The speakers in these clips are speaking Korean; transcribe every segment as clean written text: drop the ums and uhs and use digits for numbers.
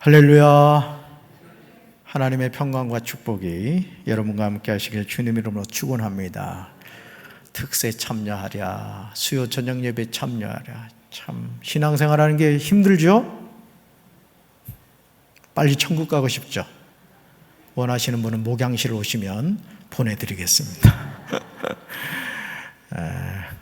할렐루야. 하나님의 평강과 축복이 여러분과 함께 하시길 주님 이름으로 축원합니다. 특세 참여하랴, 수요 저녁 예배 참여하랴. 참 신앙생활하는 게 힘들죠? 빨리 천국 가고 싶죠? 원하시는 분은 목양실 오시면 보내드리겠습니다.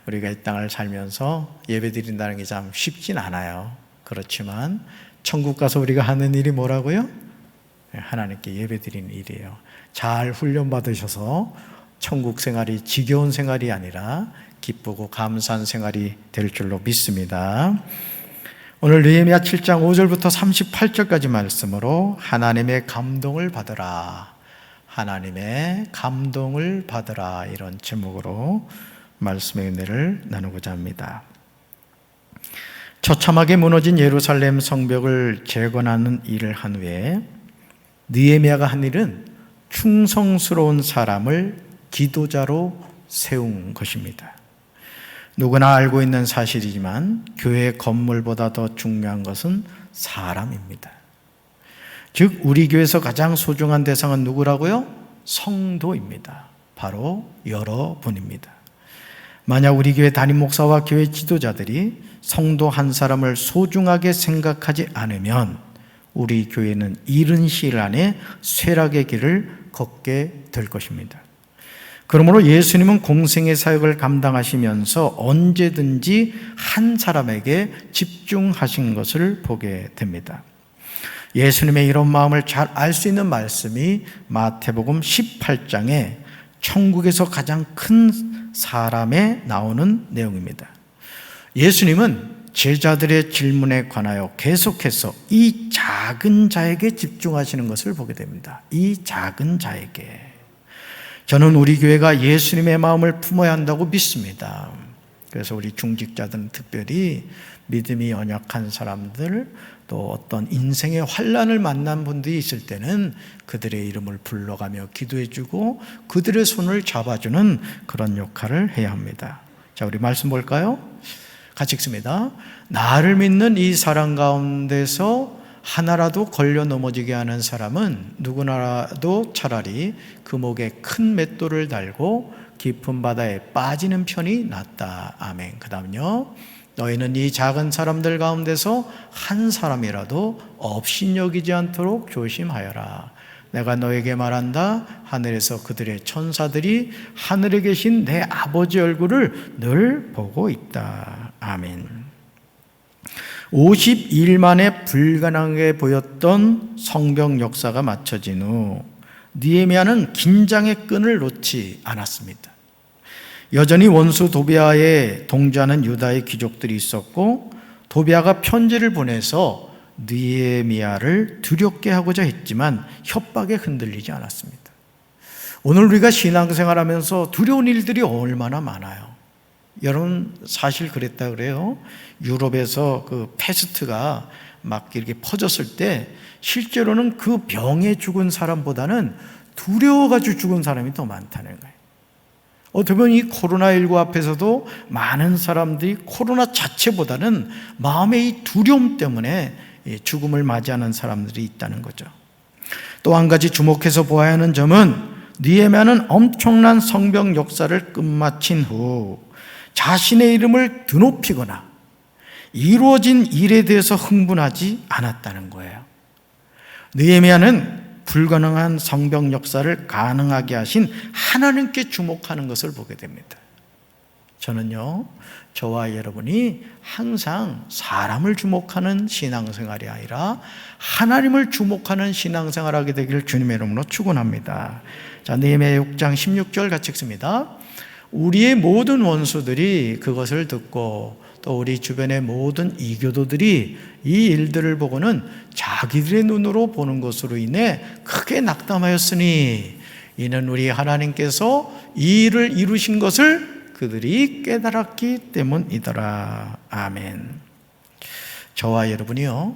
우리가 이 땅을 살면서 예배 드린다는 게 참 쉽진 않아요. 그렇지만 천국 가서 우리가 하는 일이 뭐라고요? 하나님께 예배 드리는 일이에요. 잘 훈련 받으셔서 천국 생활이 지겨운 생활이 아니라 기쁘고 감사한 생활이 될 줄로 믿습니다. 오늘 느헤미야 7장 5절부터 38절까지 말씀으로 하나님의 감동을 받으라, 하나님의 감동을 받으라, 이런 제목으로 말씀의 은혜를 나누고자 합니다. 처참하게 무너진 예루살렘 성벽을 재건하는 일을 한 후에 느헤미야가 한 일은 충성스러운 사람을 지도자로 세운 것입니다. 누구나 알고 있는 사실이지만 교회 건물보다 더 중요한 것은 사람입니다. 즉 우리 교회에서 가장 소중한 대상은 누구라고요? 성도입니다. 바로 여러분입니다. 만약 우리 교회 담임 목사와 교회 지도자들이 성도 한 사람을 소중하게 생각하지 않으면 우리 교회는 이른 시일 안에 쇠락의 길을 걷게 될 것입니다. 그러므로 예수님은 공생의 사역을 감당하시면서 언제든지 한 사람에게 집중하신 것을 보게 됩니다. 예수님의 이런 마음을 잘 알 수 있는 말씀이 마태복음 18장에 천국에서 가장 큰 사람에 나오는 내용입니다. 예수님은 제자들의 질문에 관하여 계속해서 이 작은 자에게 집중하시는 것을 보게 됩니다. 이 작은 자에게. 저는 우리 교회가 예수님의 마음을 품어야 한다고 믿습니다. 그래서 우리 중직자들은 특별히 믿음이 연약한 사람들, 또 어떤 인생의 환난을 만난 분들이 있을 때는 그들의 이름을 불러가며 기도해주고 그들의 손을 잡아주는 그런 역할을 해야 합니다. 자, 우리 말씀 볼까요? 같이 읽습니다. 나를 믿는 이 사람 가운데서 하나라도 걸려 넘어지게 하는 사람은 누구나라도 차라리 그 목에 큰 맷돌을 달고 깊은 바다에 빠지는 편이 낫다. 아멘. 그 다음요. 너희는 이 작은 사람들 가운데서 한 사람이라도 업신여기지 않도록 조심하여라. 내가 너에게 말한다. 하늘에서 그들의 천사들이 하늘에 계신 내 아버지 얼굴을 늘 보고 있다. 아멘. 50일 만에 불가능하게 보였던 성벽 역사가 마쳐진 후 느헤미야는 긴장의 끈을 놓지 않았습니다. 여전히 원수 도비아에 동조하는 유다의 귀족들이 있었고 도비아가 편지를 보내서 느헤미야를 두렵게 하고자 했지만 협박에 흔들리지 않았습니다. 오늘 우리가 신앙생활하면서 두려운 일들이 얼마나 많아요. 여러분 사실 그랬다 그래요. 유럽에서 그 페스트가 막 이렇게 퍼졌을 때 실제로는 그 병에 죽은 사람보다는 두려워가지고 죽은 사람이 더 많다는 거예요. 어떻게 보면 이 코로나19 앞에서도 많은 사람들이 코로나 자체보다는 마음의 이 두려움 때문에 죽음을 맞이하는 사람들이 있다는 거죠. 또 한 가지 주목해서 보아야 하는 점은 느헤미야는 엄청난 성벽 역사를 끝마친 후 자신의 이름을 드높이거나 이루어진 일에 대해서 흥분하지 않았다는 거예요. 느헤미야는 불가능한 성벽 역사를 가능하게 하신 하나님께 주목하는 것을 보게 됩니다. 저는요, 저와 여러분이 항상 사람을 주목하는 신앙생활이 아니라 하나님을 주목하는 신앙생활을 하게 되기를 주님의 이름으로 축원합니다. 자, 느헤미야 6장 16절 같이 읽습니다. 우리의 모든 원수들이 그것을 듣고 또 우리 주변의 모든 이교도들이 이 일들을 보고는 자기들의 눈으로 보는 것으로 인해 크게 낙담하였으니 이는 우리 하나님께서 이 일을 이루신 것을 그들이 깨달았기 때문이더라. 아멘. 저와 여러분이요,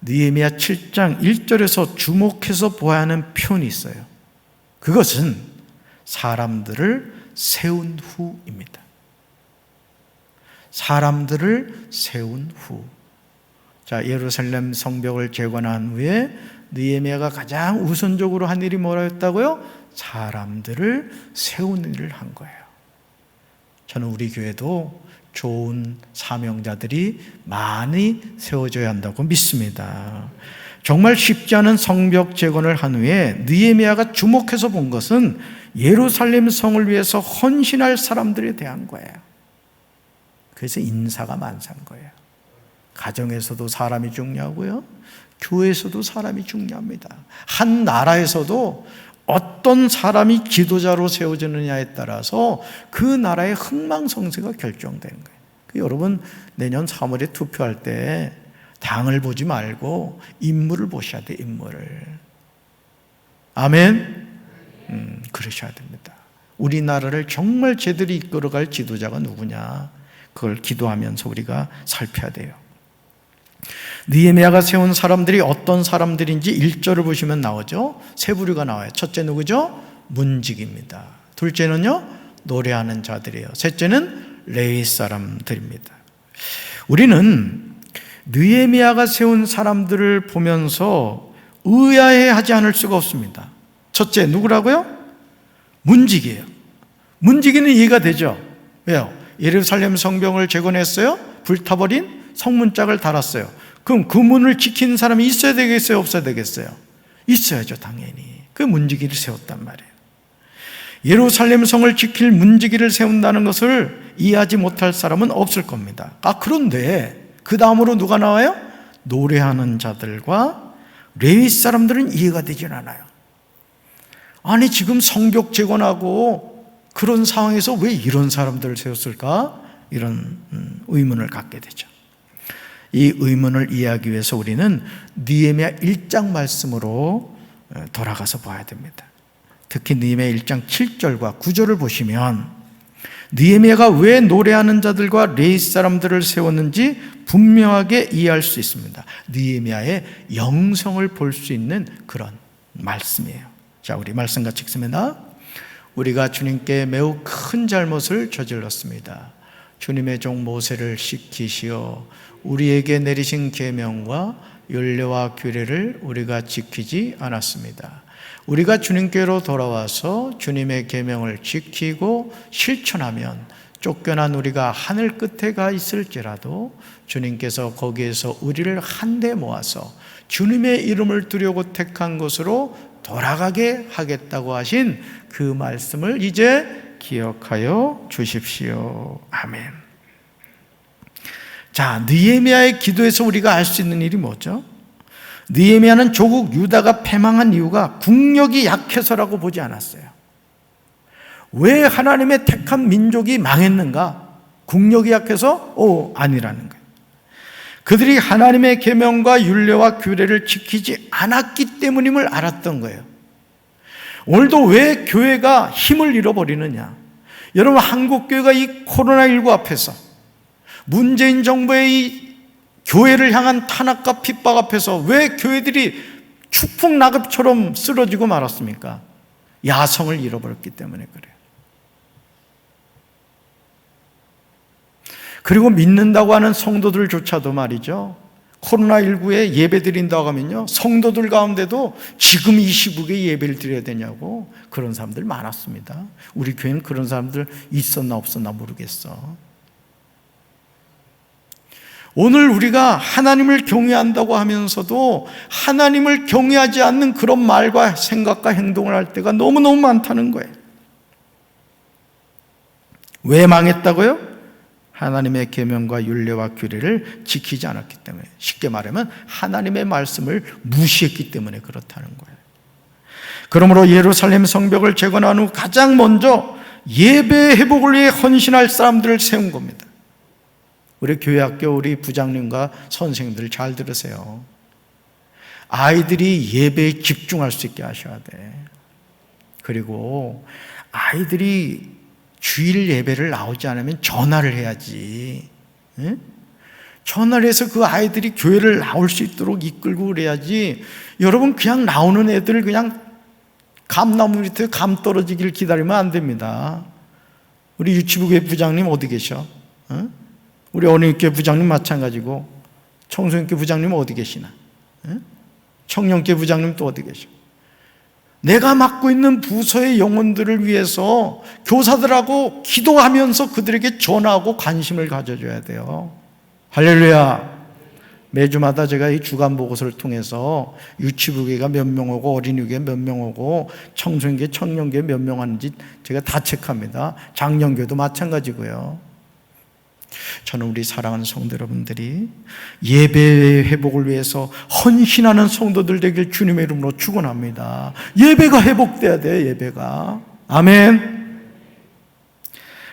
느헤미야 7장 1절에서 주목해서 보아야 하는 표현이 있어요. 그것은 사람들을 세운 후입니다. 사람들을 세운 후. 자, 예루살렘 성벽을 재건한 후에 느헤미야가 가장 우선적으로 한 일이 뭐라 했다고요? 사람들을 세우는 일을 한 거예요. 저는 우리 교회도 좋은 사명자들이 많이 세워져야 한다고 믿습니다. 정말 쉽지 않은 성벽 재건을 한 후에 느헤미야가 주목해서 본 것은 예루살렘 성을 위해서 헌신할 사람들에 대한 거예요. 그래서 인사가 만사인 거예요. 가정에서도 사람이 중요하고요, 교회에서도 사람이 중요합니다. 한 나라에서도 어떤 사람이 지도자로 세워지느냐에 따라서 그 나라의 흥망성쇠가 결정되는 거예요. 여러분, 내년 3월에 투표할 때 당을 보지 말고 인물을 보셔야 돼요. 인물을. 아멘. 그러셔야 됩니다. 우리나라를 정말 제대로 이끌어갈 지도자가 누구냐, 그걸 기도하면서 우리가 살펴야 돼요. 느헤미야가 세운 사람들이 어떤 사람들인지 1절을 보시면 나오죠. 세 부류가 나와요. 첫째 누구죠? 문지기입니다. 둘째는요, 노래하는 자들이에요. 셋째는 레위 사람들입니다. 우리는 느헤미야가 세운 사람들을 보면서 의아해하지 않을 수가 없습니다. 첫째 누구라고요? 문지기예요. 문지기는 이해가 되죠. 왜요? 예루살렘 성벽을 재건했어요. 불타버린 성문짝을 달았어요. 그럼 그 문을 지키는 사람이 있어야 되겠어요? 없어야 되겠어요? 있어야죠, 당연히. 그 문지기를 세웠단 말이에요. 예루살렘 성을 지킬 문지기를 세운다는 것을 이해하지 못할 사람은 없을 겁니다. 그런데 그 다음으로 누가 나와요? 노래하는 자들과 레위 사람들은 이해가 되질 않아요. 아니, 지금 성벽 재건하고 그런 상황에서 왜 이런 사람들을 세웠을까? 이런 의문을 갖게 되죠. 이 의문을 이해하기 위해서 우리는 느헤미야 1장 말씀으로 돌아가서 봐야 됩니다. 특히 느헤미야 1장 7절과 9절을 보시면 느헤미야가 왜 노래하는 자들과 레위 사람들을 세웠는지 분명하게 이해할 수 있습니다. 느헤미야의 영성을 볼 수 있는 그런 말씀이에요. 자, 우리 말씀 같이 읽습니다. 우리가 주님께 매우 큰 잘못을 저질렀습니다. 주님의 종 모세를 시키시어 우리에게 내리신 계명과 율례와 규례를 우리가 지키지 않았습니다. 우리가 주님께로 돌아와서 주님의 계명을 지키고 실천하면 쫓겨난 우리가 하늘 끝에 가 있을지라도 주님께서 거기에서 우리를 한데 모아서 주님의 이름을 두려고 택한 곳으로 돌아가게 하겠다고 하신 그 말씀을 이제 기억하여 주십시오. 아멘. 자, 느헤미야의 기도에서 우리가 알 수 있는 일이 뭐죠? 느헤미야는 조국 유다가 패망한 이유가 국력이 약해서라고 보지 않았어요. 왜 하나님의 택한 민족이 망했는가? 국력이 약해서? 아니라는 거예요. 그들이 하나님의 계명과 율례와 규례를 지키지 않았기 때문임을 알았던 거예요. 오늘도 왜 교회가 힘을 잃어버리느냐? 여러분, 한국교회가 이 코로나19 앞에서 문재인 정부의 이 교회를 향한 탄압과 핍박 앞에서 왜 교회들이 축풍낙엽처럼 쓰러지고 말았습니까? 야성을 잃어버렸기 때문에 그래요. 그리고 믿는다고 하는 성도들조차도 말이죠, 코로나19에 예배 드린다고 하면요, 성도들 가운데도 지금 이 시국에 예배를 드려야 되냐고 그런 사람들 많았습니다. 우리 교회는 그런 사람들 있었나 없었나 모르겠어. 오늘 우리가 하나님을 경외한다고 하면서도 하나님을 경외하지 않는 그런 말과 생각과 행동을 할 때가 너무너무 많다는 거예요. 왜 망했다고요? 하나님의 계명과 율례와 규례를 지키지 않았기 때문에, 쉽게 말하면 하나님의 말씀을 무시했기 때문에 그렇다는 거예요. 그러므로 예루살렘 성벽을 재건한 후 가장 먼저 예배 회복을 위해 헌신할 사람들을 세운 겁니다. 우리 교회학교 우리 부장님과 선생님들 잘 들으세요. 아이들이 예배에 집중할 수 있게 하셔야 돼. 그리고 아이들이 주일 예배를 나오지 않으면 전화를 해야지. 전화를 해서 그 아이들이 교회를 나올 수 있도록 이끌고 그래야지. 여러분, 그냥 나오는 애들 그냥 감나무 밑에 감 떨어지길 기다리면 안 됩니다. 우리 유치부교회 부장님 어디 계셔? 우리 어린이교회 부장님 마찬가지고 청소년교 부장님 어디 계시나? 청년교 부장님 또 어디 계셔? 내가 맡고 있는 부서의 영혼들을 위해서 교사들하고 기도하면서 그들에게 전하고 관심을 가져줘야 돼요. 할렐루야. 매주마다 제가 이 주간 보고서를 통해서 유치부교가 몇 명 오고 어린이교회 몇 명 오고 청소년교회, 청년교회 몇 명 하는지 제가 다 체크합니다. 장년교회도 마찬가지고요. 저는 우리 사랑하는 성도 여러분들이 예배의 회복을 위해서 헌신하는 성도들 되길 주님의 이름으로 축원합니다. 예배가 회복돼야 돼요. 예배가. 아멘.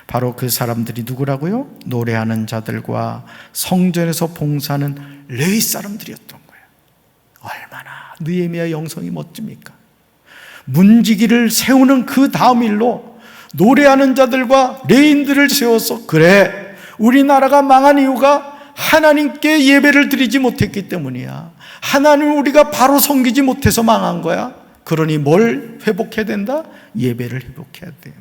바로 그 사람들이 누구라고요? 노래하는 자들과 성전에서 봉사하는 레위 사람들이었던 거예요. 얼마나 느헤미야 영성이 멋집니까? 문지기를 세우는 그 다음 일로 노래하는 자들과 레위인들을 세워서, 그래, 우리나라가 망한 이유가 하나님께 예배를 드리지 못했기 때문이야. 하나님을 우리가 바로 섬기지 못해서 망한 거야. 그러니 뭘 회복해야 된다? 예배를 회복해야 돼요.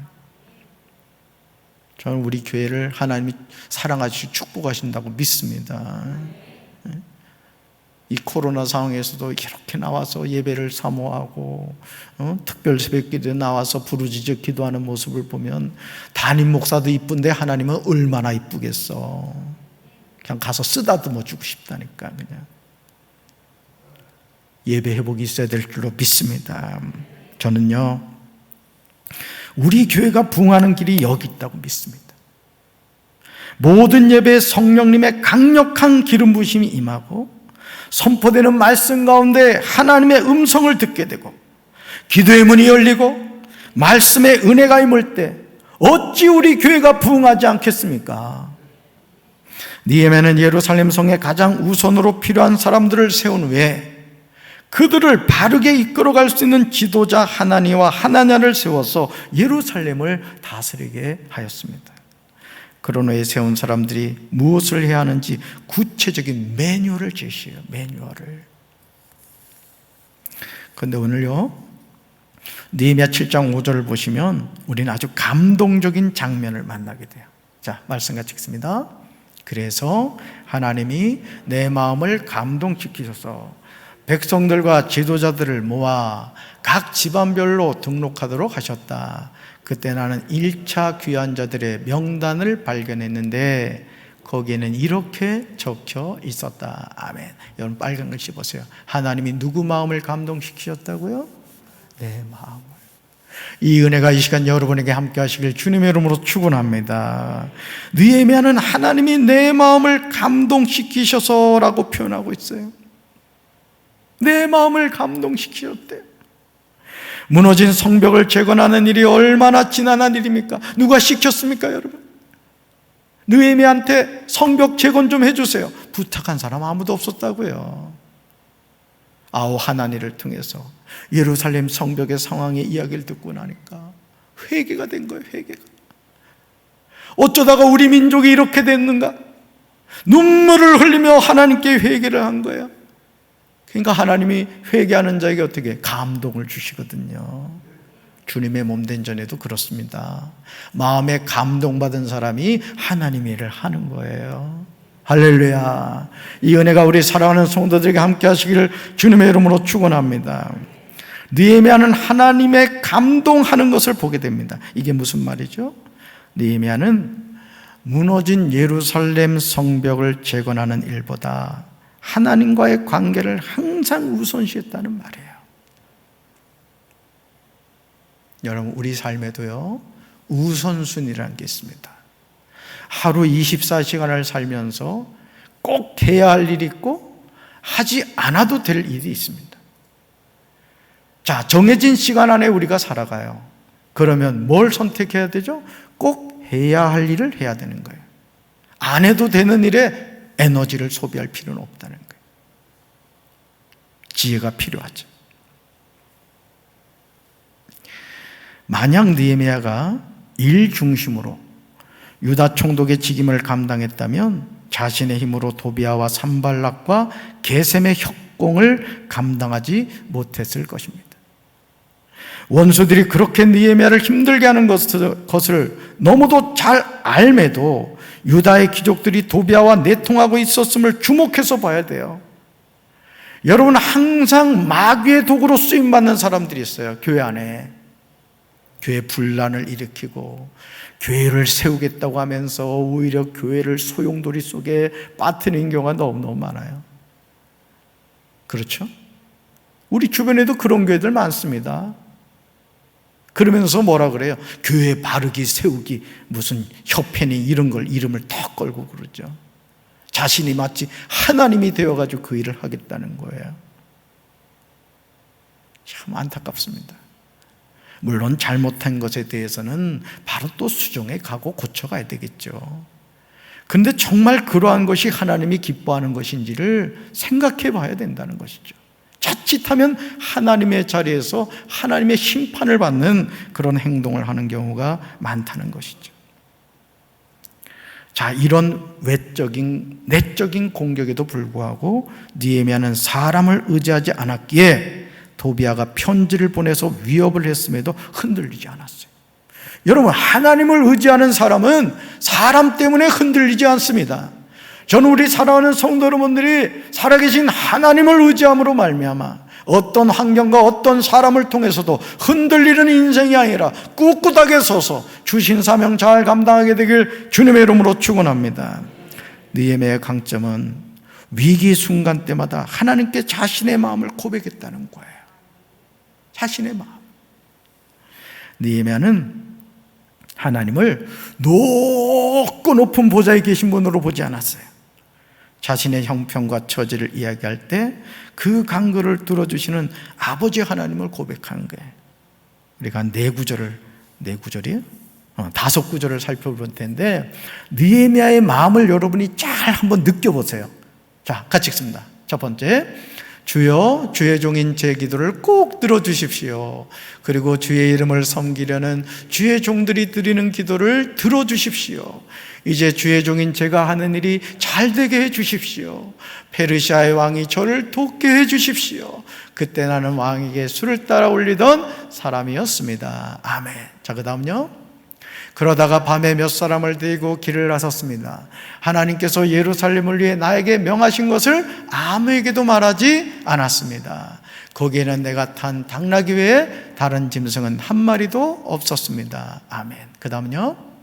저는 우리 교회를 하나님이 사랑하시고 축복하신다고 믿습니다. 이 코로나 상황에서도 이렇게 나와서 예배를 사모하고 특별 새벽기도에 나와서 부르짖어 기도하는 모습을 보면 담임 목사도 이쁜데 하나님은 얼마나 이쁘겠어. 그냥 가서 쓰다듬어 주고 싶다니까. 그냥 예배 회복이 있어야 될 줄로 믿습니다. 저는요, 우리 교회가 부흥하는 길이 여기 있다고 믿습니다. 모든 예배에 성령님의 강력한 기름 부으심이 임하고 선포되는 말씀 가운데 하나님의 음성을 듣게 되고 기도의 문이 열리고 말씀의 은혜가 임할 때 어찌 우리 교회가 부흥하지 않겠습니까? 느헤미야는 예루살렘 성에 가장 우선으로 필요한 사람들을 세운 후에 그들을 바르게 이끌어갈 수 있는 지도자 하나니와 하나냐를 세워서 예루살렘을 다스리게 하였습니다. 그런 후에 세운 사람들이 무엇을 해야 하는지 구체적인 매뉴얼을 제시해요. 매뉴얼을. 그런데 오늘요, 느헤미야 7장 5절을 보시면 우리는 아주 감동적인 장면을 만나게 돼요. 자, 말씀 같이 읽습니다. 그래서 하나님이 내 마음을 감동시키셔서 백성들과 지도자들을 모아 각 집안별로 등록하도록 하셨다. 그때 나는 1차 귀환자들의 명단을 발견했는데 거기에는 이렇게 적혀 있었다. 아멘. 여러분 빨간 글씨 보세요. 하나님이 누구 마음을 감동시키셨다고요? 내 마음을. 이 은혜가 이 시간 여러분에게 함께 하시길 주님의 이름으로 축원합니다. 느헤미야는 하나님이 내 마음을 감동시키셔서라고 표현하고 있어요. 내 마음을 감동시키셨대요. 무너진 성벽을 재건하는 일이 얼마나 지난한 일입니까? 누가 시켰습니까, 여러분? 느헤미야한테 성벽 재건 좀 해주세요. 부탁한 사람 아무도 없었다고요. 아우 하나니를 통해서 예루살렘 성벽의 상황의 이야기를 듣고 나니까 회개가 된 거예요. 회개가. 어쩌다가 우리 민족이 이렇게 됐는가? 눈물을 흘리며 하나님께 회개를 한 거예요. 그러니까 하나님이 회개하는 자에게 어떻게 감동을 주시거든요. 주님의 몸된 전에도 그렇습니다. 마음에 감동받은 사람이 하나님의 일을 하는 거예요. 할렐루야. 이 은혜가 우리 사랑하는 성도들에게 함께 하시기를 주님의 이름으로 축원합니다. 느헤미야는 하나님의 감동하는 것을 보게 됩니다. 이게 무슨 말이죠? 느헤미야는 무너진 예루살렘 성벽을 재건하는 일보다 하나님과의 관계를 항상 우선시했다는 말이에요. 여러분 우리 삶에도요 우선순위라는 게 있습니다. 하루 24시간을 살면서 꼭 해야 할 일이 있고 하지 않아도 될 일이 있습니다. 자, 정해진 시간 안에 우리가 살아가요. 그러면 뭘 선택해야 되죠? 꼭 해야 할 일을 해야 되는 거예요. 안 해도 되는 일에 에너지를 소비할 필요는 없다는 거예요. 지혜가 필요하죠. 만약 느헤미야가 일 중심으로 유다 총독의 직임을 감당했다면 자신의 힘으로 도비아와 산발락과 게셈의 협공을 감당하지 못했을 것입니다. 원수들이 그렇게 느헤미야를 힘들게 하는 것을 너무도 잘 알매도 유다의 귀족들이 도비아와 내통하고 있었음을 주목해서 봐야 돼요. 여러분, 항상 마귀의 도구로 쓰임받는 사람들이 있어요. 교회 안에 교회 분란을 일으키고 교회를 세우겠다고 하면서 오히려 교회를 소용돌이 속에 빠뜨리는 경우가 너무너무 많아요. 그렇죠? 우리 주변에도 그런 교회들 많습니다. 그러면서 뭐라 그래요? 교회 바르기 세우기 무슨 협회니 이런 걸 이름을 턱 걸고 그러죠. 자신이 마치 하나님이 되어가지고 그 일을 하겠다는 거예요. 참 안타깝습니다. 물론 잘못한 것에 대해서는 바로 또 수정해 가고 고쳐가야 되겠죠. 그런데 정말 그러한 것이 하나님이 기뻐하는 것인지를 생각해 봐야 된다는 것이죠. 자칫하면 하나님의 자리에서 하나님의 심판을 받는 그런 행동을 하는 경우가 많다는 것이죠. 자, 이런 외적인 내적인 공격에도 불구하고 느헤미야는 사람을 의지하지 않았기에 도비아가 편지를 보내서 위협을 했음에도 흔들리지 않았어요. 여러분, 하나님을 의지하는 사람은 사람 때문에 흔들리지 않습니다. 저는 우리 사랑하는 성도 여러분들이 살아계신 하나님을 의지함으로 말미암아 어떤 환경과 어떤 사람을 통해서도 흔들리는 인생이 아니라 꿋꿋하게 서서 주신 사명 잘 감당하게 되길 주님의 이름으로 축원합니다. 느헤미야의 강점은 위기 순간 때마다 하나님께 자신의 마음을 고백했다는 거예요. 자신의 마음. 느헤미야는 하나님을 높고 높은 보좌에 계신 분으로 보지 않았어요. 자신의 형편과 처지를 이야기할 때 그 간구를 들어주시는 아버지 하나님을 고백하는 거예요. 우리가 네 구절이에요? 5구절을 살펴볼 텐데 느헤미야의 마음을 여러분이 잘 한번 느껴보세요. 자, 같이 읽습니다. 첫 번째, 주여, 주의 종인 제 기도를 꼭 들어주십시오. 그리고 주의 이름을 섬기려는 주의 종들이 드리는 기도를 들어주십시오. 이제 주의 종인 제가 하는 일이 잘 되게 해주십시오. 페르시아의 왕이 저를 돕게 해주십시오. 그때 나는 왕에게 술을 따라 올리던 사람이었습니다. 아멘. 자, 그 다음요. 그러다가 밤에 몇 사람을 데리고 길을 나섰습니다. 하나님께서 예루살렘을 위해 나에게 명하신 것을 아무에게도 말하지 않았습니다. 거기에는 내가 탄 당나귀 외에 다른 짐승은 한 마리도 없었습니다. 아멘. 그 다음요.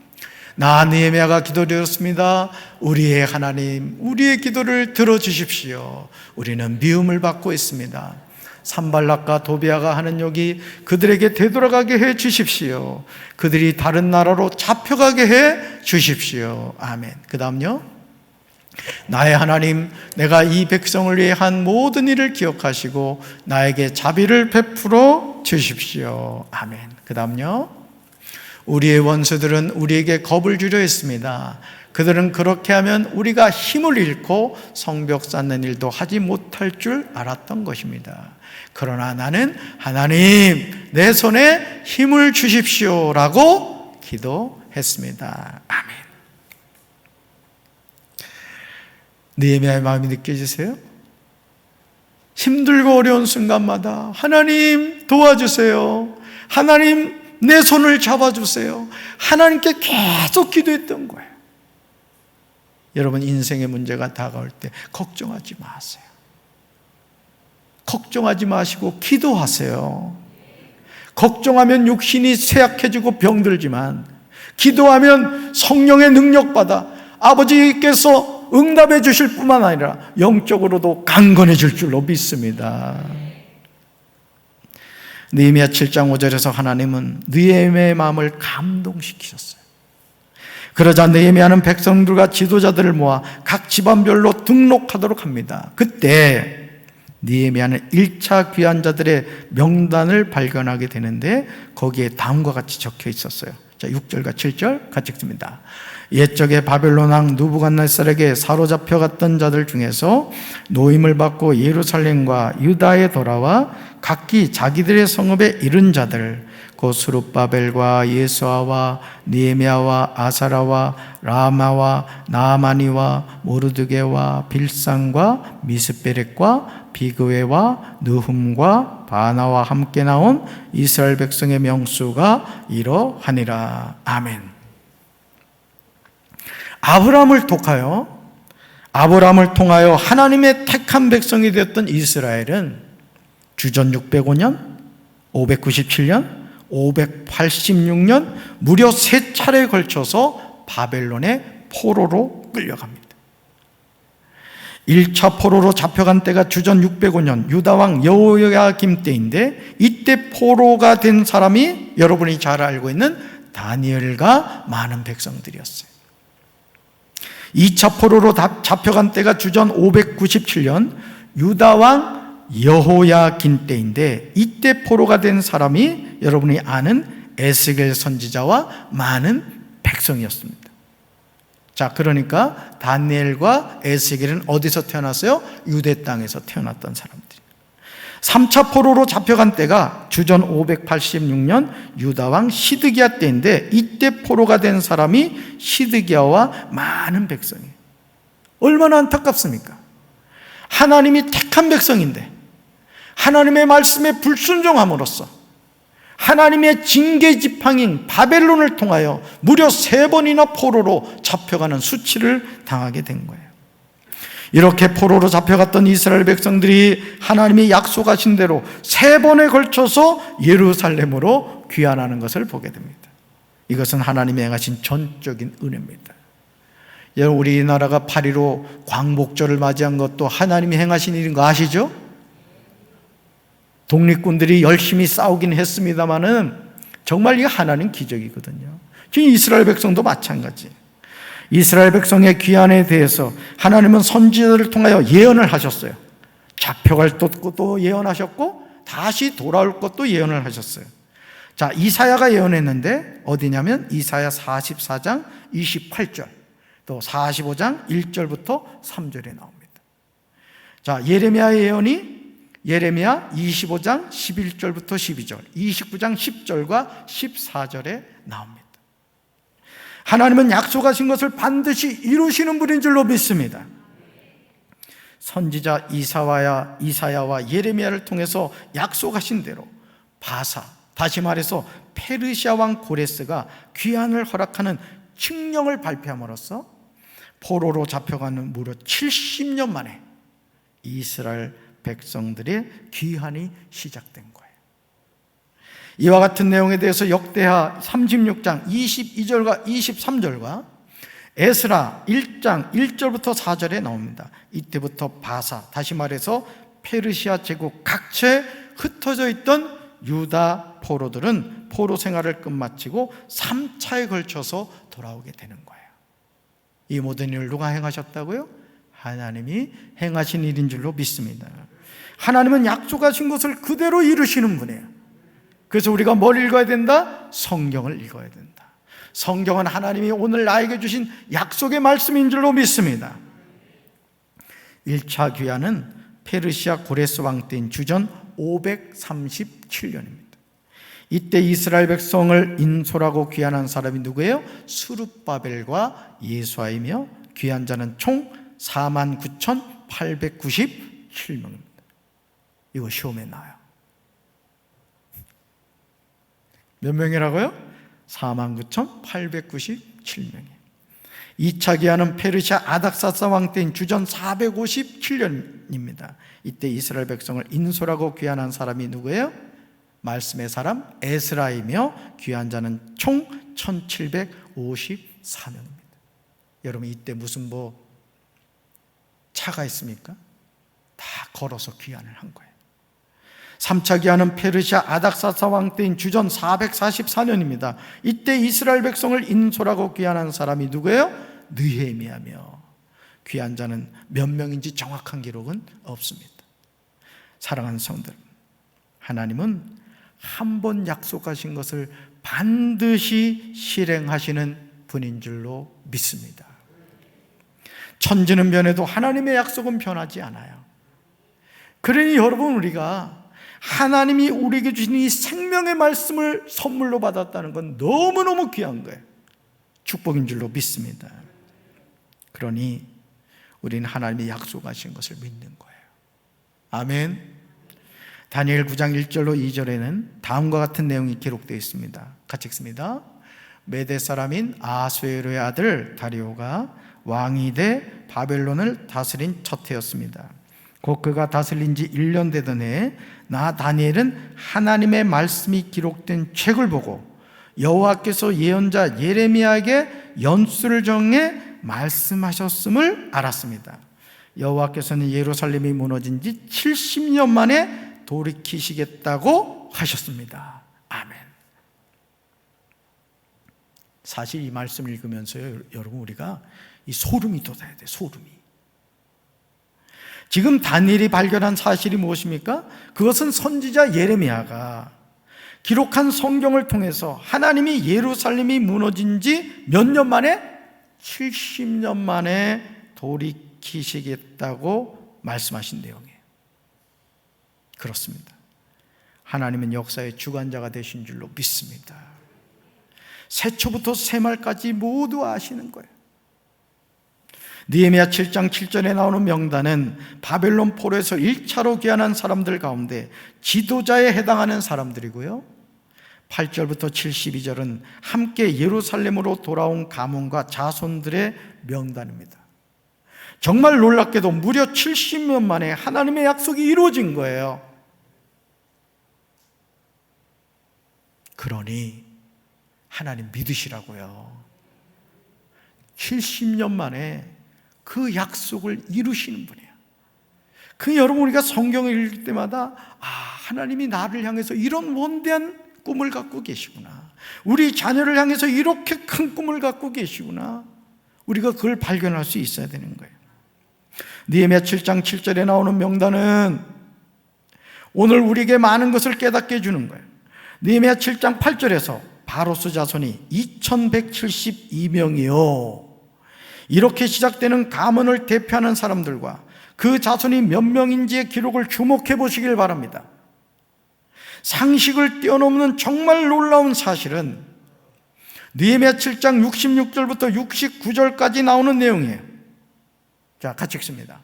나 느헤미야가 기도드렸습니다. 우리의 하나님, 우리의 기도를 들어주십시오. 우리는 미움을 받고 있습니다. 산발락과 도비아가 하는 욕이 그들에게 되돌아가게 해 주십시오. 그들이 다른 나라로 잡혀가게 해 주십시오. 아멘. 그 다음요. 나의 하나님, 내가 이 백성을 위해 한 모든 일을 기억하시고 나에게 자비를 베풀어 주십시오. 아멘. 그 다음요. 우리의 원수들은 우리에게 겁을 주려 했습니다. 그들은 그렇게 하면 우리가 힘을 잃고 성벽 쌓는 일도 하지 못할 줄 알았던 것입니다. 그러나 나는 하나님, 내 손에 힘을 주십시오 라고 기도했습니다. 아멘. 느헤미야의 마음이 느껴지세요? 힘들고 어려운 순간마다 하나님 도와주세요. 하나님 내 손을 잡아주세요. 하나님께 계속 기도했던 거예요. 여러분, 인생의 문제가 다가올 때 걱정하지 마세요. 걱정하지 마시고 기도하세요. 걱정하면 육신이 쇠약해지고 병들지만 기도하면 성령의 능력받아 아버지께서 응답해 주실 뿐만 아니라 영적으로도 강건해질 줄로 믿습니다. 느헤미야 7장 5절에서 하나님은 느헤미야의 마음을 감동시키셨어요. 그러자 느헤미야는 백성들과 지도자들을 모아 각 집안별로 등록하도록 합니다. 그때 느헤미야는 1차 귀환자들의 명단을 발견하게 되는데 거기에 다음과 같이 적혀 있었어요. 자, 6절과 7절 같이 읽습니다. 옛적에 바벨론 왕 느부갓네살에게 사로잡혀 갔던 자들 중에서 노임을 받고 예루살렘과 유다에 돌아와 각기 자기들의 성읍에 이른 자들, 곧 스룹바벨과 예수아와 느헤미야와 아사라와 라마와 나아마니와 모르드게와 빌산과 미스베렉과 비그웨와 느훔과 바나와 함께 나온 이스라엘 백성의 명수가 이러하니라. 아멘. 아브라함을 통하여 하나님의 택한 백성이 되었던 이스라엘은 주전 605년, 597년, 586년 무려 3차례에 걸쳐서 바벨론의 포로로 끌려갑니다. 1차 포로로 잡혀간 때가 주전 605년 유다왕 여호야김 때인데, 이때 포로가 된 사람이 여러분이 잘 알고 있는 다니엘과 많은 백성들이었어요. 2차 포로로 잡혀간 때가 주전 597년 유다왕 여호야긴 때인데, 이때 포로가 된 사람이 여러분이 아는 에스겔 선지자와 많은 백성이었습니다. 자, 그러니까 다니엘과 에스겔은 어디서 태어났어요? 유대 땅에서 태어났던 사람들이. 3차 포로로 잡혀간 때가 주전 586년 유다왕 시드기야 때인데, 이때 포로가 된 사람이 시드기야와 많은 백성이에요. 얼마나 안타깝습니까? 하나님이 택한 백성인데 하나님의 말씀에 불순종함으로써 하나님의 징계 지팡이인 바벨론을 통하여 무려 3번이나 포로로 잡혀가는 수치를 당하게 된 거예요. 이렇게 포로로 잡혀갔던 이스라엘 백성들이 하나님이 약속하신 대로 3번에 걸쳐서 예루살렘으로 귀환하는 것을 보게 됩니다. 이것은 하나님이 행하신 전적인 은혜입니다. 여러분, 우리나라가 8.15 광복절을 맞이한 것도 하나님이 행하신 일인 거 아시죠? 독립군들이 열심히 싸우긴 했습니다마는 정말 이게 하나님 기적이거든요. 지금 이스라엘 백성도 마찬가지. 이스라엘 백성의 귀환에 대해서 하나님은 선지자들을 통하여 예언을 하셨어요. 잡혀갈 것도 예언하셨고 다시 돌아올 것도 예언을 하셨어요. 자, 이사야가 예언했는데 어디냐면 이사야 44장 28절, 또 45장 1절부터 3절에 나옵니다. 자, 예레미야의 예언이 예레미야 25장 11절부터 12절, 29장 10절과 14절에 나옵니다. 하나님은 약속하신 것을 반드시 이루시는 분인 줄로 믿습니다. 선지자 이사야와 예레미야를 통해서 약속하신 대로 바사, 다시 말해서 페르시아 왕 고레스가 귀환을 허락하는 칙령을 발표함으로써 포로로 잡혀가는 무려 70년 만에 이스라엘 백성들의 귀환이 시작된 거예요. 이와 같은 내용에 대해서 역대하 36장 22절과 23절과 에스라 1장 1절부터 4절에 나옵니다. 이때부터 바사, 다시 말해서 페르시아 제국 각처에 흩어져 있던 유다 포로들은 포로 생활을 끝마치고 3차에 걸쳐서 돌아오게 되는 거예요. 이 모든 일을 누가 행하셨다고요? 하나님이 행하신 일인 줄로 믿습니다. 하나님은 약속하신 것을 그대로 이루시는 분이에요. 그래서 우리가 뭘 읽어야 된다? 성경을 읽어야 된다. 성경은 하나님이 오늘 나에게 주신 약속의 말씀인 줄로 믿습니다. 1차 귀환은 페르시아 고레스 왕 때인 주전 537년입니다. 이때 이스라엘 백성을 인솔하고 귀환한 사람이 누구예요? 스룹바벨과 예수아이며 귀한 자는 총 49,897명입니다. 이거 시험에 나와요. 몇 명이라고요? 49,897명이에요. 2차 기한은 페르시아 아닥사스 왕 때인 주전 457년입니다. 이때 이스라엘 백성을 인솔하고 귀환한 사람이 누구예요? 말씀의 사람 에스라이며 귀한 자는 총 1754명입니다. 여러분, 이때 무슨 차가 있습니까? 다 걸어서 귀환을 한 거예요. 3차 귀환은 페르시아 아닥사스 왕 때인 주전 444년입니다. 이때 이스라엘 백성을 인솔하고 귀환한 사람이 누구예요? 느헤미야며 귀한 자는 몇 명인지 정확한 기록은 없습니다. 사랑하는 성들, 하나님은 한 번 약속하신 것을 반드시 실행하시는 분인 줄로 믿습니다. 천지는 변해도 하나님의 약속은 변하지 않아요. 그러니 여러분, 우리가 하나님이 우리에게 주신 이 생명의 말씀을 선물로 받았다는 건 너무너무 귀한 거예요. 축복인 줄로 믿습니다. 그러니 우리는 하나님이 약속하신 것을 믿는 거예요. 아멘. 다니엘 9장 1절로 2절에는 다음과 같은 내용이 기록되어 있습니다. 같이 읽습니다. 메대 사람인 아수에로의 아들 다리오가 왕이 돼 바벨론을 다스린 첫 해였습니다. 곧 그가 다스린 지 1년 되던 해에 나 다니엘은 하나님의 말씀이 기록된 책을 보고 여호와께서 예언자 예레미야에게 연수를 정해 말씀하셨음을 알았습니다. 여호와께서는 예루살렘이 무너진 지 70년 만에 돌이키시겠다고 하셨습니다. 아멘. 사실 이 말씀을 읽으면서요, 여러분, 우리가 이 소름이 돋아야 돼. 소름이. 지금 다니엘이 발견한 사실이 무엇입니까? 그것은 선지자 예레미야가 기록한 성경을 통해서 하나님이 예루살렘이 무너진 지 몇 년 만에? 70년 만에 돌이키시겠다고 말씀하신 내용이에요. 그렇습니다. 하나님은 역사의 주관자가 되신 줄로 믿습니다. 새초부터 새말까지 모두 아시는 거예요. 느헤미야 7장 7절에 나오는 명단은 바벨론 포로에서 1차로 귀환한 사람들 가운데 지도자에 해당하는 사람들이고요, 8절부터 72절은 함께 예루살렘으로 돌아온 가문과 자손들의 명단입니다. 정말 놀랍게도 무려 70년 만에 하나님의 약속이 이루어진 거예요. 그러니 하나님 믿으시라고요. 70년 만에 그 약속을 이루시는 분이에요. 그 여러분, 우리가 성경을 읽을 때마다 하나님이 나를 향해서 이런 원대한 꿈을 갖고 계시구나, 우리 자녀를 향해서 이렇게 큰 꿈을 갖고 계시구나, 우리가 그걸 발견할 수 있어야 되는 거예요. 느헤미야 7장 7절에 나오는 명단은 오늘 우리에게 많은 것을 깨닫게 해주는 거예요. 느헤미야 7장 8절에서 바로스 자손이 2172명이요, 이렇게 시작되는 가문을 대표하는 사람들과 그 자손이 몇 명인지의 기록을 주목해 보시길 바랍니다. 상식을 뛰어넘는 정말 놀라운 사실은 느헤미야 7장 66절부터 69절까지 나오는 내용이에요. 자, 같이 읽습니다.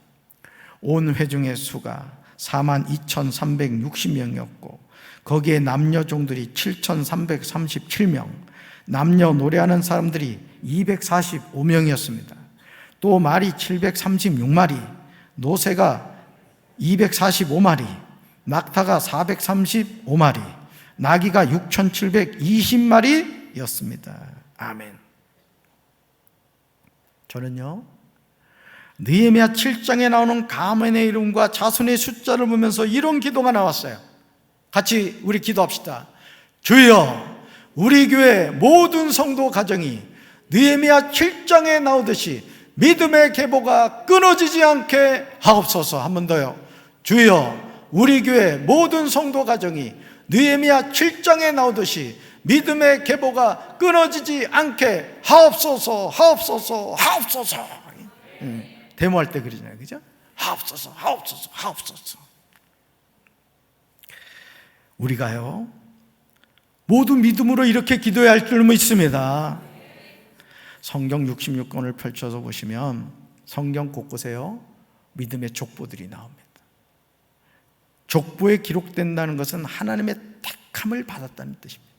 온 회중의 수가 42,360명이었고 거기에 남녀 종들이 7,337명, 남녀 노래하는 사람들이 245명이었습니다. 또 말이 736마리, 노새가 245마리, 낙타가 435마리, 나귀가 6,720마리였습니다. 아멘. 저는요, 느헤미야 7장에 나오는 가문의 이름과 자손의 숫자를 보면서 이런 기도가 나왔어요. 같이 우리 기도합시다. 주여, 우리 교회 모든 성도 가정이 느헤미야 7장에 나오듯이 믿음의 계보가 끊어지지 않게 하옵소서. 한 번 더요. 주여, 우리 교회 모든 성도 가정이 느헤미야 7장에 나오듯이 믿음의 계보가 끊어지지 않게 하옵소서, 하옵소서, 하옵소서. 데모할 때 그러잖아요, 그죠? 하옵소서, 하옵소서, 하옵소서. 우리가요, 모두 믿음으로 이렇게 기도해야 할 줄 믿습니다. 성경 66권을 펼쳐서 보시면 성경 곳곳에요, 믿음의 족보들이 나옵니다. 족보에 기록된다는 것은 하나님의 택함을 받았다는 뜻입니다.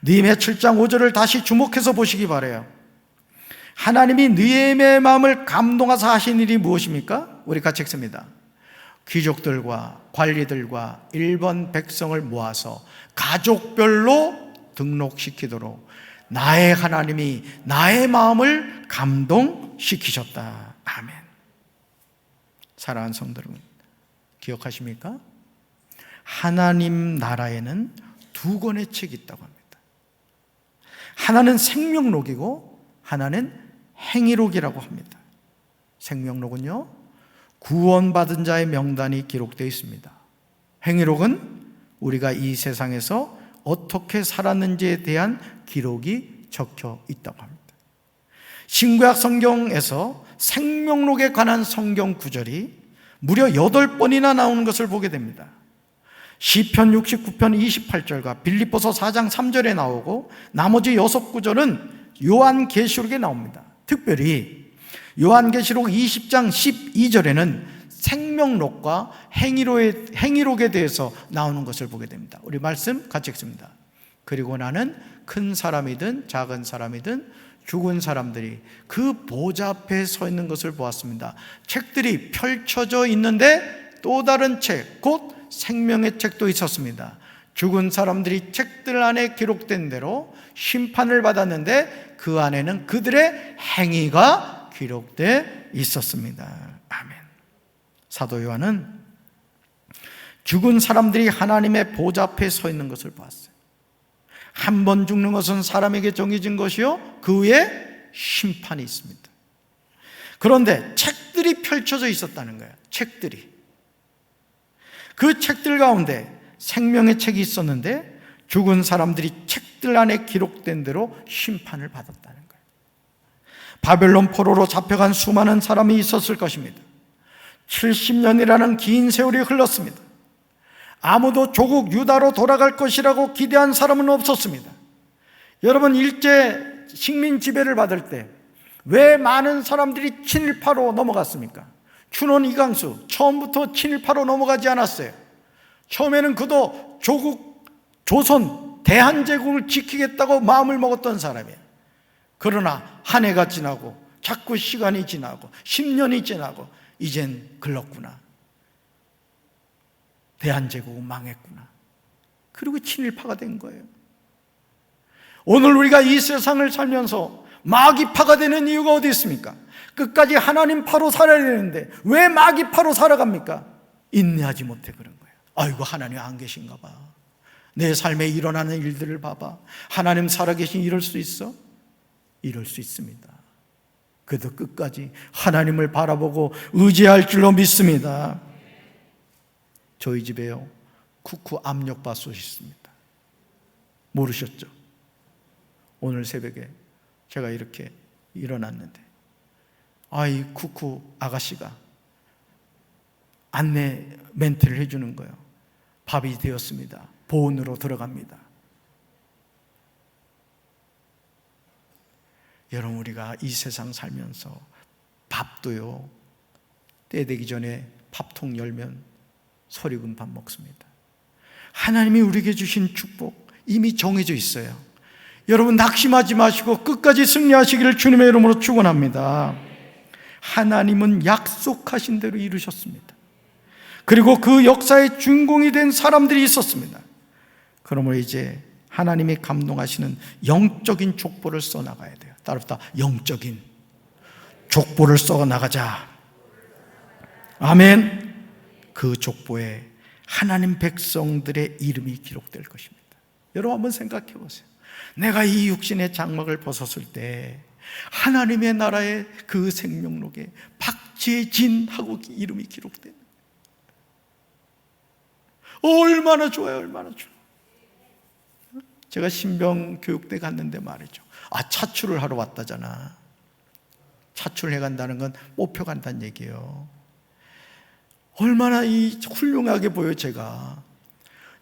느헤미야 7장 5절을 다시 주목해서 보시기 바라요. 하나님이 느헤미야의 마음을 감동하사 하신 일이 무엇입니까? 우리 같이 읽습니다. 귀족들과 관리들과 일반 백성을 모아서 가족별로 등록시키도록 나의 하나님이 나의 마음을 감동시키셨다. 아멘. 사랑하는 성도 여러분, 기억하십니까? 하나님 나라에는 두 권의 책이 있다고 합니다. 하나는 생명록이고 하나는 행위록이라고 합니다. 생명록은요, 구원받은 자의 명단이 기록되어 있습니다. 행위록은 우리가 이 세상에서 어떻게 살았는지에 대한 기록이 적혀 있다고 합니다. 신구약 성경에서 생명록에 관한 성경 구절이 무려 8번이나 나오는 것을 보게 됩니다. 시편 69편 28절과 빌립보서 4장 3절에 나오고 나머지 6구절은 요한계시록에 나옵니다. 특별히 요한계시록 20장 12절에는 생명록과 행위록에 대해서 나오는 것을 보게 됩니다. 우리 말씀 같이 읽습니다. 그리고 나는 큰 사람이든 작은 사람이든 죽은 사람들이 그 보좌 앞에 서 있는 것을 보았습니다. 책들이 펼쳐져 있는데 또 다른 책, 곧 생명의 책도 있었습니다. 죽은 사람들이 책들 안에 기록된 대로 심판을 받았는데 그 안에는 그들의 행위가 기록되어 있었습니다. 아멘. 사도 요한은 죽은 사람들이 하나님의 보좌 앞에 서 있는 것을 보았어요. 한 번 죽는 것은 사람에게 정해진 것이요, 그 후에 심판이 있습니다. 그런데 책들이 펼쳐져 있었다는 거예요. 책들이. 그 책들 가운데 생명의 책이 있었는데 죽은 사람들이 책들 안에 기록된 대로 심판을 받았다는 거예요. 바벨론 포로로 잡혀간 수많은 사람이 있었을 것입니다. 70년이라는 긴 세월이 흘렀습니다. 아무도 조국 유다로 돌아갈 것이라고 기대한 사람은 없었습니다. 여러분, 일제 식민 지배를 받을 때 왜 많은 사람들이 친일파로 넘어갔습니까? 춘원 이강수 처음부터 친일파로 넘어가지 않았어요. 처음에는 그도 조국, 조선, 대한제국을 지키겠다고 마음을 먹었던 사람이에요. 그러나 한 해가 지나고 자꾸 시간이 지나고 10년이 지나고 이젠 글렀구나. 대한제국은 망했구나. 그리고 친일파가 된 거예요. 오늘 우리가 이 세상을 살면서 마귀파가 되는 이유가 어디 있습니까? 끝까지 하나님 파로 살아야 되는데 왜 마귀파로 살아갑니까? 인내하지 못해 그런 거예요. 아이고, 하나님 안 계신가 봐. 내 삶에 일어나는 일들을 봐봐. 하나님 살아계신 이럴 수 있어? 이럴 수 있습니다. 그래도 끝까지 하나님을 바라보고 의지할 줄로 믿습니다. 저희 집에요, 쿠쿠 압력밥솥이 있습니다. 모르셨죠? 오늘 새벽에 제가 이렇게 일어났는데 이 쿠쿠 아가씨가 안내 멘트를 해주는 거예요. 밥이 되었습니다. 보온으로 들어갑니다. 여러분, 우리가 이 세상 살면서 밥도요, 때 되기 전에 밥통 열면 소리군 밥 먹습니다. 하나님이 우리에게 주신 축복 이미 정해져 있어요. 여러분, 낙심하지 마시고 끝까지 승리하시기를 주님의 이름으로 축원합니다. 하나님은 약속하신 대로 이루셨습니다. 그리고 그 역사의 주인공이 된 사람들이 있었습니다. 그러므로 이제 하나님이 감동하시는 영적인 족보를 써나가야 돼요. 따라붙다, 영적인 족보를 써나가자. 아멘. 그 족보에 하나님 백성들의 이름이 기록될 것입니다. 여러분, 한번 생각해 보세요. 내가 이 육신의 장막을 벗었을 때 하나님의 나라의 그 생명록에 박재진하고 이름이 기록된, 얼마나 좋아요, 얼마나 좋아요. 제가 신병 교육대 갔는데 말이죠. 차출을 하러 왔다잖아. 차출해 간다는 건 뽑혀 간다는 얘기예요. 얼마나 훌륭하게 보여. 제가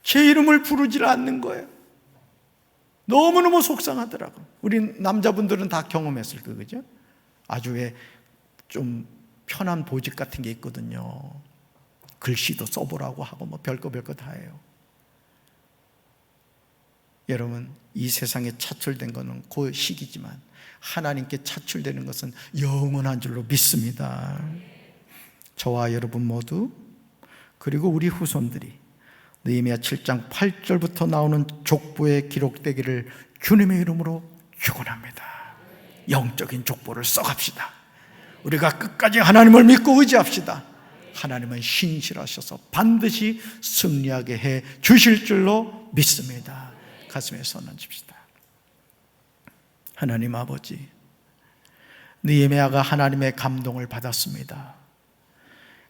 제 이름을 부르질 않는 거예요. 너무너무 속상하더라고. 우리 남자분들은 다 경험했을 거예요, 그죠? 아주 좀 편한 보직 같은 게 있거든요. 글씨도 써보라고 하고 별거 다 해요. 여러분, 이 세상에 차출된 것은 그 시기지만 하나님께 차출되는 것은 영원한 줄로 믿습니다. 저와 여러분 모두, 그리고 우리 후손들이 느헤미야 7장 8절부터 나오는 족보에 기록되기를 주님의 이름으로 축원합니다. 영적인 족보를 써갑시다. 우리가 끝까지 하나님을 믿고 의지합시다. 하나님은 신실하셔서 반드시 승리하게 해 주실 줄로 믿습니다. 가슴에 손 얹읍시다. 하나님 아버지, 느헤미야가 하나님의 감동을 받았습니다.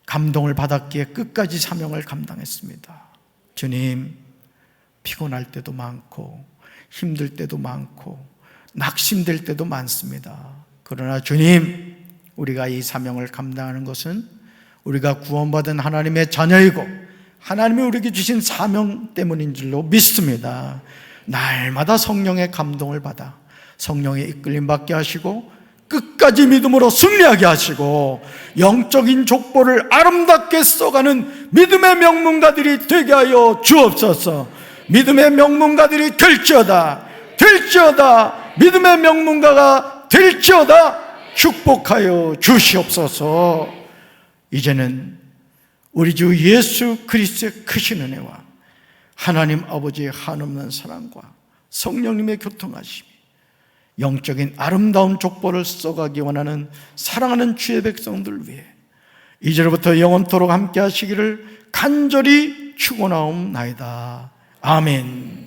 감동을 받았기에 끝까지 사명을 감당했습니다. 주님, 피곤할 때도 많고 힘들 때도 많고 낙심될 때도 많습니다. 그러나 주님, 우리가 이 사명을 감당하는 것은 우리가 구원받은 하나님의 자녀이고 하나님이 우리에게 주신 사명 때문인 줄로 믿습니다. 날마다 성령의 감동을 받아 성령의 이끌림 받게 하시고 끝까지 믿음으로 승리하게 하시고 영적인 족보를 아름답게 써가는 믿음의 명문가들이 되게 하여 주옵소서. 믿음의 명문가들이 될지어다, 될지어다, 믿음의 명문가가 될지어다 축복하여 주시옵소서. 이제는 우리 주 예수 그리스도의 크신 은혜와 하나님 아버지의 한없는 사랑과 성령님의 교통하심이 영적인 아름다운 족보를 써가기 원하는 사랑하는 주의 백성들 위해 이제로부터 영원토록 함께 하시기를 간절히 축원하옵나이다. 아멘.